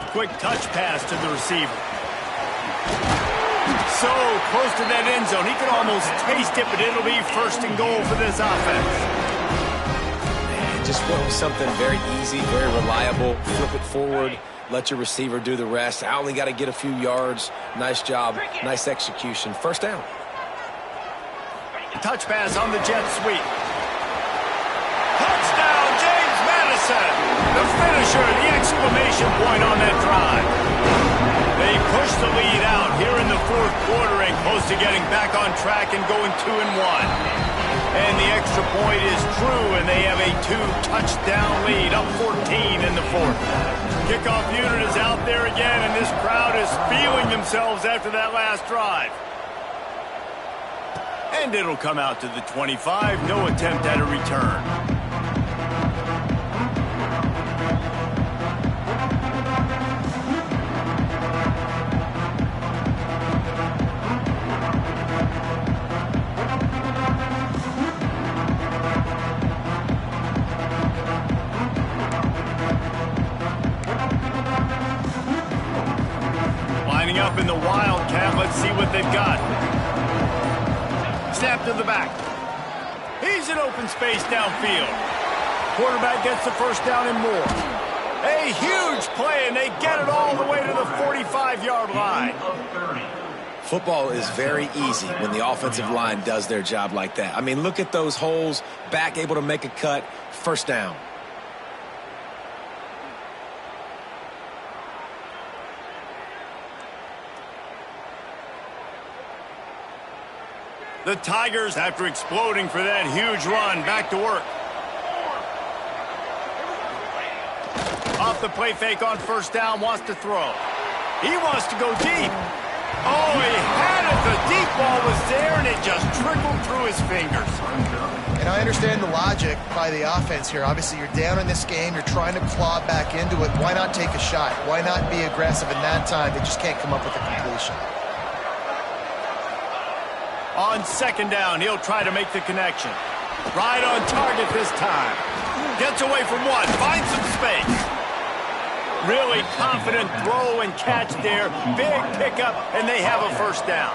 Quick touch pass to the receiver. So close to that end zone. He could almost taste it, but it'll be 1st and goal for this offense. Just went with something very easy, very reliable. Flip it forward. Let your receiver do the rest. I only got to get a few yards. Nice job. Nice execution. First down. Touch pass on the jet sweep. Touchdown, James Madison. The finisher, the exclamation point on that drive. They push the lead out here in the 4th quarter and close to getting back on track and going 2-1. And the extra point is true, and they have a 2-touchdown lead, up 14 in the 4th. Kickoff unit is out there again, and this crowd is feeling themselves after that last drive. And it'll come out to the 25. No attempt at a return. Lining up in the Wildcat. Let's see what they've got. Snap to the back. He's in open space downfield. Quarterback gets the first down and more. A huge play, and they get it all the way to the 45-yard line. Football is very easy when the offensive line does their job like that. I mean, look at those holes. Back able to make a cut. First down. The Tigers, after exploding for that huge run, back to work. Off the play fake on first down, wants to throw. He wants to go deep. Oh, he had it. The deep ball was there, and it just trickled through his fingers. And I understand the logic by the offense here. Obviously, you're down in this game. You're trying to claw back into it. Why not take a shot? Why not be aggressive in that time? They just can't come up with a completion. On second down, he'll try to make the connection. Right on target this time. Gets away from one, finds some space. Really confident throw and catch there. Big pickup, and they have a first down.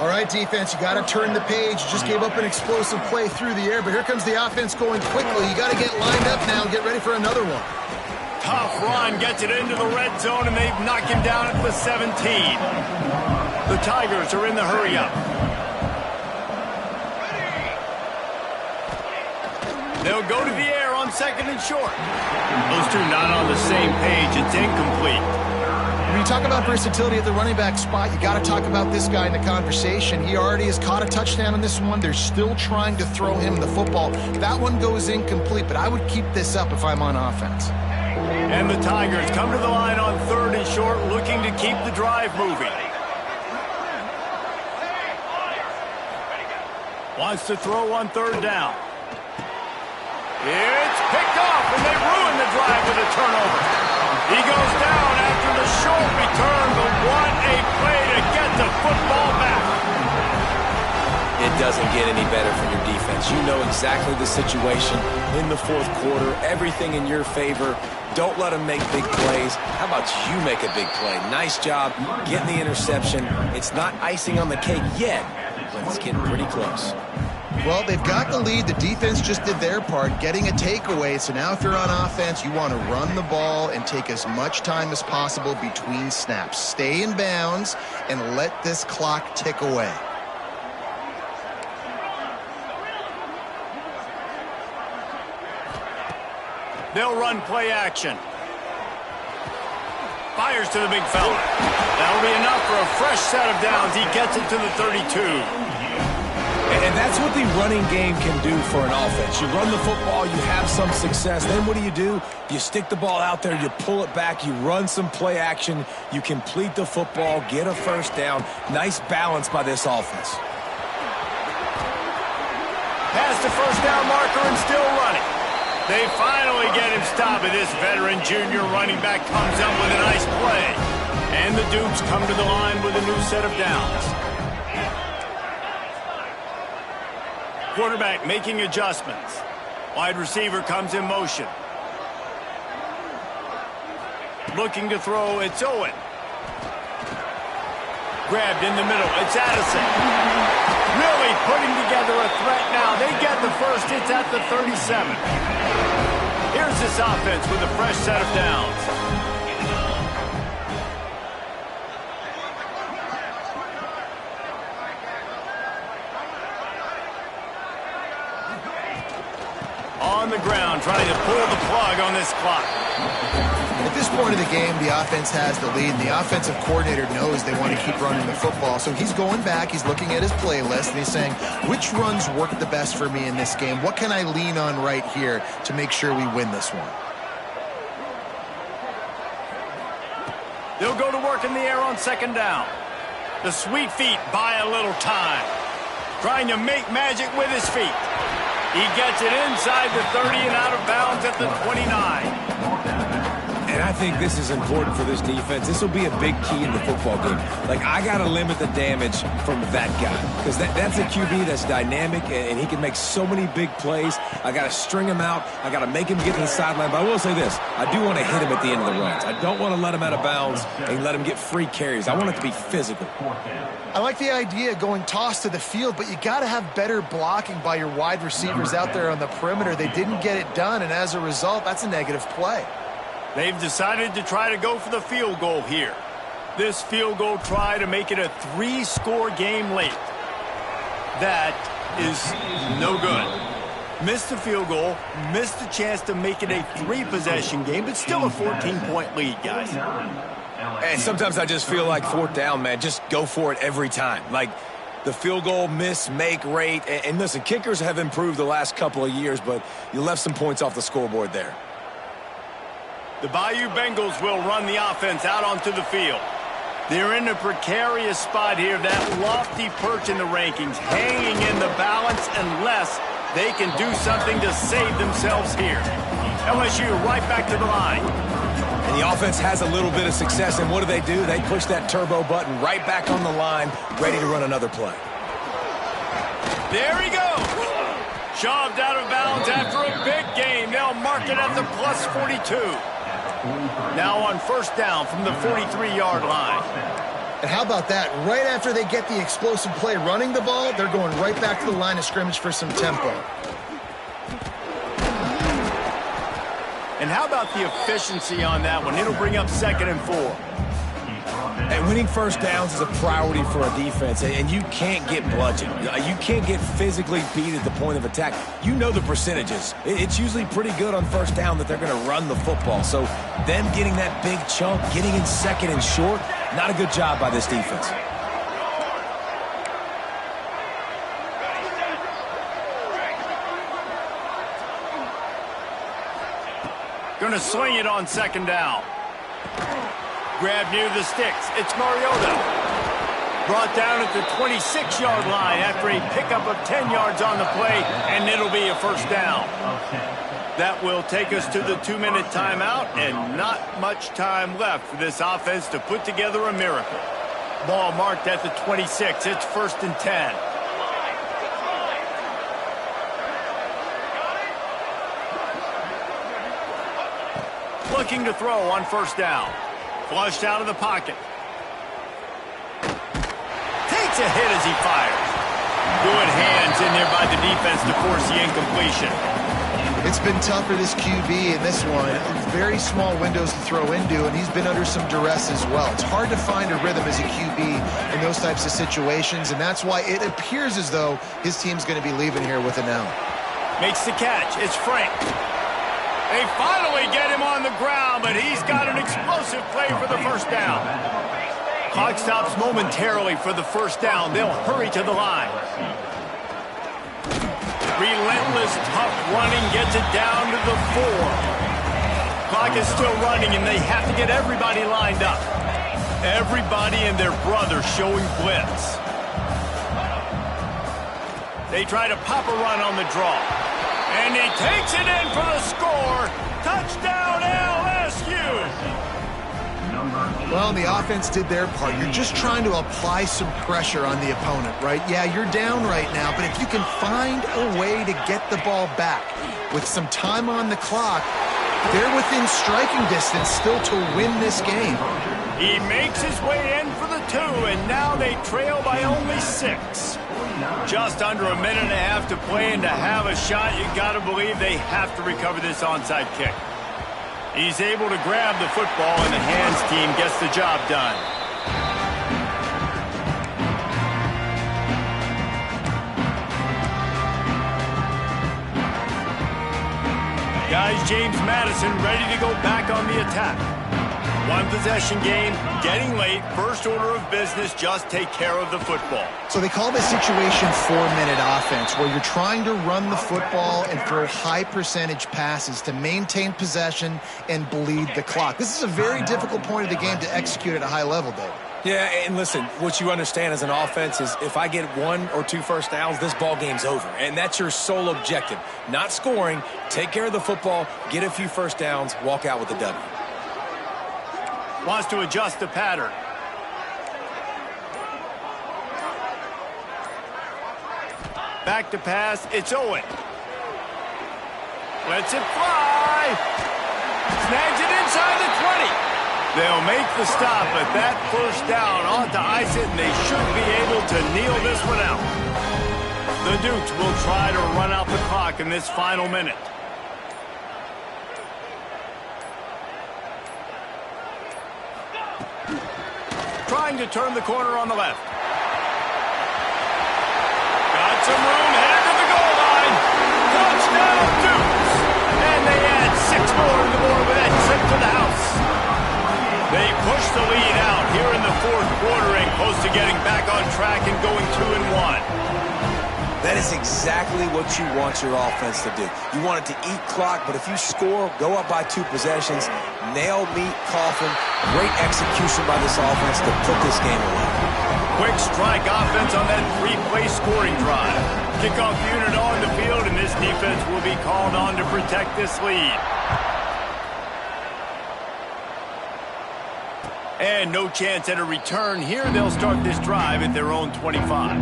All right, defense, you got to turn the page. You just gave up an explosive play through the air, but here comes the offense going quickly. You got to get lined up now and get ready for another one. Tough run, gets it into the red zone, and they've knocked him down at the 17. The Tigers are in the hurry-up. They'll go to the air on second and short. Those two not on the same page. It's incomplete. When you talk about versatility at the running back spot, you got to talk about this guy in the conversation. He already has caught a touchdown on this one. They're still trying to throw him the football. That one goes incomplete, but I would keep this up if I'm on offense. And the Tigers come to the line on third and short, looking to keep the drive moving. Wants to throw on third down. It's picked off, and they ruin the drive with a turnover. He goes down after the short return, but what a play to get the football back. It doesn't get any better for your defense. You know exactly the situation in the fourth quarter, everything in your favor. Don't let them make big plays. How about you make a big play? Nice job getting the interception. It's not icing on the cake yet, but it's getting pretty close. Well, they've got the lead. The defense just did their part, getting a takeaway. So now if you're on offense, you want to run the ball and take as much time as possible between snaps. Stay in bounds and let this clock tick away. They'll run play action. Fires to the big fella. That'll be enough for a fresh set of downs. He gets it to the 32. And that's what the running game can do for an offense. You run the football, you have some success. Then what do? You stick the ball out there, you pull it back, you run some play action, you complete the football, get a first down. Nice balance by this offense. Past the first down marker and still running. They finally get him stopped, and this veteran junior running back comes up with a nice play. And the Dukes come to the line with a new set of downs. Quarterback making adjustments. Wide receiver comes in motion. Looking to throw, it's Owen. Grabbed in the middle, it's Addison. Really putting together a threat now. They get the first, it's at the 37. Here's this offense with a fresh set of downs. On the ground, trying to pull the plug on this clock. At this point of the game, the offense has the lead, and the offensive coordinator knows they want to keep running the football. So he's going back, he's looking at his playlist, and he's saying, which runs work the best for me in this game? What can I lean on right here to make sure we win this one? They'll go to work in the air on second down. The sweet feet buy a little time. Trying to make magic with his feet. He gets it inside the 30 and out of bounds at the 29. And I think this is important for this defense. This will be a big key in the football game. Like, I got to limit the damage from that guy. Because that's a QB that's dynamic, and he can make so many big plays. I got to string him out. I got to make him get to the sideline. But I will say this. I do want to hit him at the end of the runs. I don't want to let him out of bounds and let him get free carries. I want it to be physical. I like the idea going toss to the field, but you got to have better blocking by your wide receivers out there on the perimeter. They didn't get it done, and as a result, that's a negative play. They've decided to try to go for the field goal here. This field goal try to make it a 3-score game late. That is no good. Missed the field goal, missed the chance to make it a 3-possession game, but still a 14-point lead, guys. And sometimes I just feel like fourth down, man, just go for it every time. Like, the field goal miss-make rate. And listen, kickers have improved the last couple of years, but you left some points off the scoreboard there. The Bayou Bengals will run the offense out onto the field. They're in a precarious spot here, that lofty perch in the rankings, hanging in the balance unless they can do something to save themselves here. LSU right back to the line. And the offense has a little bit of success, and what do? They push that turbo button right back on the line, ready to run another play. There he goes. Shoved out of bounds after a big gain. They'll mark it at the +42. Now on first down from the 43-yard line. And how about that? Right after they get the explosive play running the ball, they're going right back to the line of scrimmage for some tempo. And how about the efficiency on that one? It'll bring up 2nd and 4. And winning first downs is a priority for a defense, and you can't get bludgeoned. You can't get physically beat at the point of attack. You know the percentages. It's usually pretty good on first down that they're going to run the football. So them getting that big chunk, getting in 2nd and short, not a good job by this defense. Going to sling it on 2nd down. Grab near the sticks. It's Mariota. Brought down at the 26-yard line after a pickup of 10 yards on the play, and it'll be a first down. That will take us to the 2-minute timeout, and not much time left for this offense to put together a miracle. Ball marked at the 26. It's 1st and 10. Looking to throw on first down. Flushed out of the pocket. Takes a hit as he fires. Good hands in there by the defense to force the incompletion. It's been tough for this QB in this one. Very small windows to throw into, and he's been under some duress as well. It's hard to find a rhythm as a QB in those types of situations, and that's why it appears as though his team's going to be leaving here with an L. Makes the catch. It's Frank. They finally get him on the ground, but he's got an explosive play for the first down. Clock stops momentarily for the first down. They'll hurry to the line. Relentless, tough running gets it down to the 4. Clock is still running, and they have to get everybody lined up. Everybody and their brother showing blitz. They try to pop a run on the draw. And he takes it in for the score. Touchdown, LSU. Well, the offense did their part. You're just trying to apply some pressure on the opponent, right? Yeah, you're down right now, but if you can find a way to get the ball back with some time on the clock, they're within striking distance still to win this game. He makes his way in for the 2, and now they trail by only 6. Just under a minute and a half to play, and to have a shot, you got to believe they have to recover this onside kick. He's able to grab the football, and the hands team gets the job done. Guys, James Madison ready to go back on the attack. One possession game, getting late, first order of business, just take care of the football. So they call this situation 4-minute offense, where you're trying to run the football and throw high percentage passes to maintain possession and bleed the clock. This is a very difficult point of the game to execute at a high level, Dave. Yeah, and listen, what you understand as an offense is if I get 1 or 2 first downs, this ball game's over. And that's your sole objective. Not scoring, take care of the football, get a few first downs, walk out with the W. Wants to adjust the pattern. Back to pass, it's Owen. Lets it fly. Snags it inside the 20. They'll make the stop, but that first down ought to ice it, and they should be able to kneel this one out. The Dukes will try to run out the clock in this final minute. Trying to turn the corner on the left. Got some room, headed to the goal line. Touchdown, Dukes. And they add 6 more to the board with that trip to the house. They push the lead out here in the 4th quarter and close to getting back on track and going 2-1. That is exactly what you want your offense to do. You want it to eat clock, but if you score, go up by 2 possessions, nail, meet, coffin. Great execution by this offense to put this game away. Quick strike offense on that 3-play scoring drive. Kickoff unit on the field, and this defense will be called on to protect this lead. And no chance at a return here. They'll start this drive at their own 25.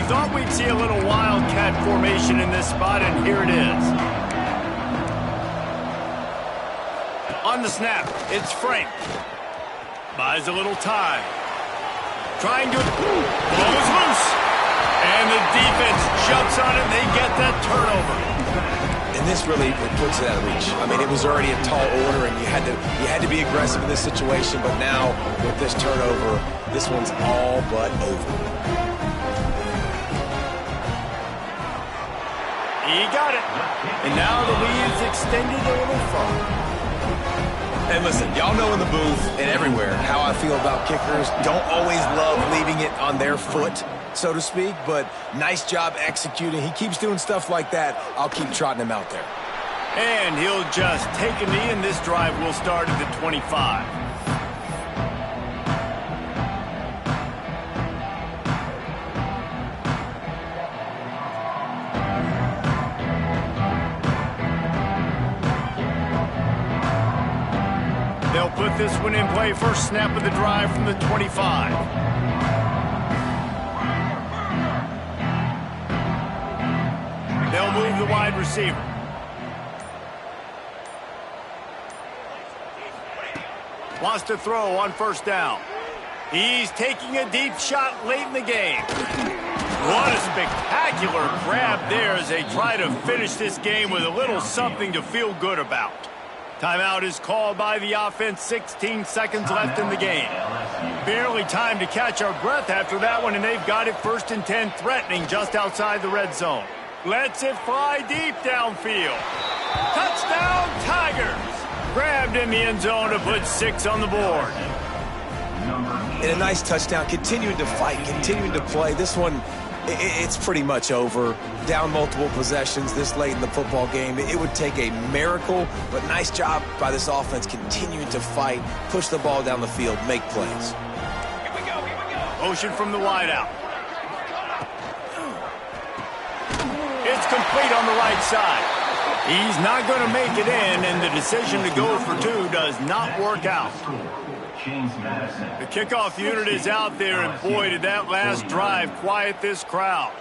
thought we'd see a little wildcat formation in this spot, and here it is. On the snap, it's Frank. Buys a little time. Trying to blow is loose. And the defense jumps on it, and they get that turnover. And this really puts it out of reach. I mean, it was already a tall order, and you had to be aggressive in this situation, but now with this turnover, this one's all but over. He got it. And now the lead's extended a little further. And listen, y'all know in the booth and everywhere how I feel about kickers. Don't always love leaving it on their foot, so to speak, but nice job executing. He keeps doing stuff like that. I'll keep trotting him out there. And he'll just take a knee, and this drive will start at the 25. They'll put this one in play. First snap of the drive from the 25. They'll move the wide receiver. Wants to throw on first down. He's taking a deep shot late in the game. What a spectacular grab there as they try to finish this game with a little something to feel good about. Timeout is called by the offense. 16 seconds left in the game. Barely time to catch our breath after that one, and they've got it 1st and 10, threatening just outside the red zone. Lets it fly deep downfield. Touchdown, Tigers! Grabbed in the end zone to put 6 on the board. And a nice touchdown, continuing to fight, continuing to play. This one, it's pretty much over. Down multiple possessions this late in the football game. It would take a miracle, but nice job by this offense continuing to fight, push the ball down the field, make plays. Here we go. Motion from the wideout. It's complete on the right side. He's not going to make it in, and the decision to go for 2 does not work out. The kickoff unit is out there, and boy, did that last drive quiet this crowd.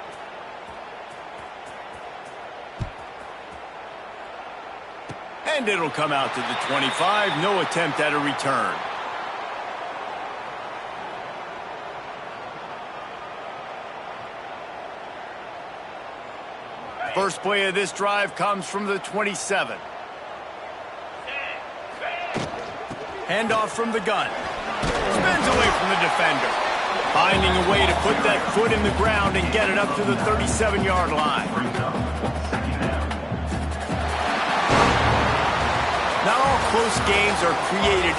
And it'll come out to the 25. No attempt at a return. First play of this drive comes from the 27. Handoff from the gun. Spins away from the defender. Finding a way to put that foot in the ground and get it up to the 37-yard line. Not all close games are created